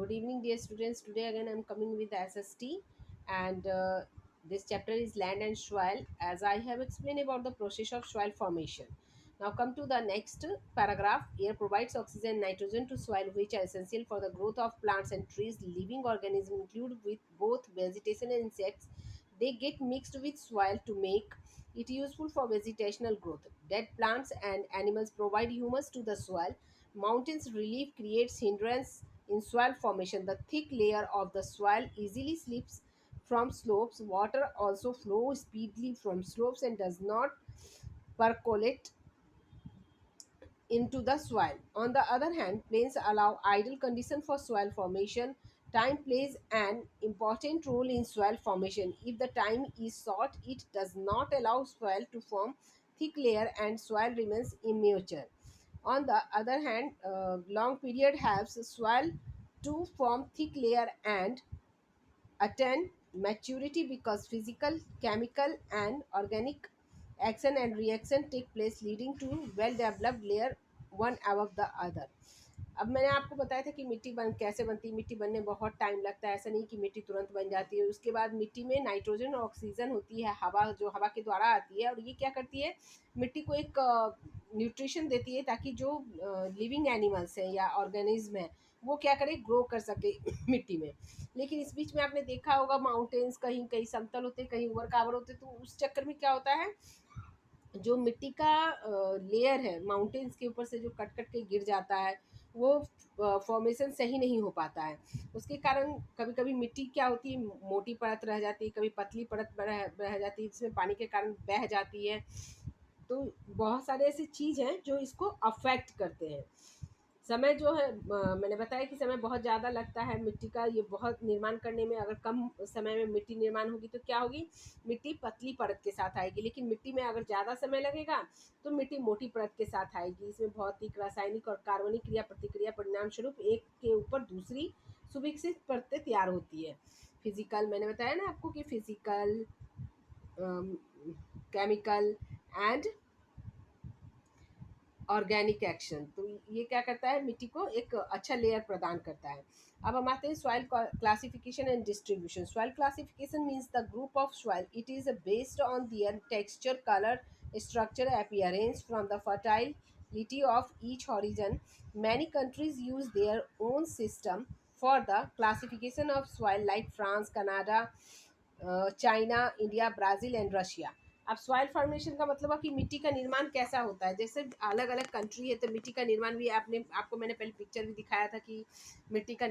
Good evening, dear students. Today again I'm coming with SST, and this chapter is land and soil. As I have explained about the process of soil formation. Now come to the next paragraph. Air provides oxygen and nitrogen to soil, which are essential for the growth of plants and trees. Living organisms include with both vegetation and insects. They get mixed with soil to make it useful for vegetational growth. Dead plants and animals provide humus to the soil. Mountains relief creates hindrance in soil formation. The thick layer of the soil easily slips from slopes. Water also flows speedily from slopes and does not percolate into the soil. On the other hand, plains allow ideal condition for soil formation. Time plays an important role in soil formation. If the time is short, it does not allow soil to form thick layer and soil remains immature. On the other hand, long period helps soil to form thick layer and attain maturity because physical, chemical, and organic action and reaction take place leading to well developed layer one above the other. अब मैंने आपको बताया था कि मिट्टी बन कैसे बनती है। मिट्टी बनने में बहुत टाइम लगता है, ऐसा नहीं कि मिट्टी तुरंत बन जाती है। उसके बाद मिट्टी में नाइट्रोजन और ऑक्सीजन होती है, हवा जो हवा के द्वारा आती है, और ये क्या करती है, मिट्टी को एक न्यूट्रिशन देती है ताकि जो लिविंग एनिमल्स हैं या ऑर्गेनिज्म है वो क्या करे, ग्रो कर सके मिट्टी में। लेकिन इस बीच में आपने देखा होगा माउंटेन्स कहीं कहीं समतल होते, कहीं उबड़ खाबड़ होते, तो उस चक्कर में क्या होता है, जो मिट्टी का लेयर है माउंटेन्स के ऊपर से जो कट कट के गिर जाता है वो फॉर्मेशन सही नहीं हो पाता है। उसके कारण कभी कभी मिट्टी क्या होती है, मोटी परत रह जाती है, कभी पतली परत रह जाती है जिसमें पानी के कारण बह जाती है। तो बहुत सारे ऐसी चीज़ हैं जो इसको अफेक्ट करते हैं। समय जो है मैंने बताया कि समय बहुत ज़्यादा लगता है मिट्टी का, ये बहुत निर्माण करने में। अगर कम समय में मिट्टी निर्माण होगी तो क्या होगी, मिट्टी पतली परत के साथ आएगी। लेकिन मिट्टी में अगर ज़्यादा समय लगेगा तो मिट्टी मोटी परत के साथ आएगी। इसमें भौतिक, रासायनिक और कार्बनिक क्रिया प्रतिक्रिया परिणाम स्वरूप एक के ऊपर दूसरी सुविकसित परतें तैयार होती है। फिजिकल, मैंने बताया ना आपको कि physical, chemical and organic action. तो ये क्या करता है, मिट्टी को एक अच्छा लेयर प्रदान करता है। अब हम आते हैं soil classification and distribution. Soil classification means the group of soil, it is based on their texture, colour, structure, appearance from the fertility of each origin. Many countries use their own system for the classification of soil like France, Canada, China, India, Brazil and Russia. अब soil formation का मतलब है कि मिट्टी का निर्माण कैसा होता है। जैसे अलग अलग कंट्री है तो मिट्टी का निर्माण भी आपको मैंने पहले पिक्चर भी दिखाया था कि मिट्टी का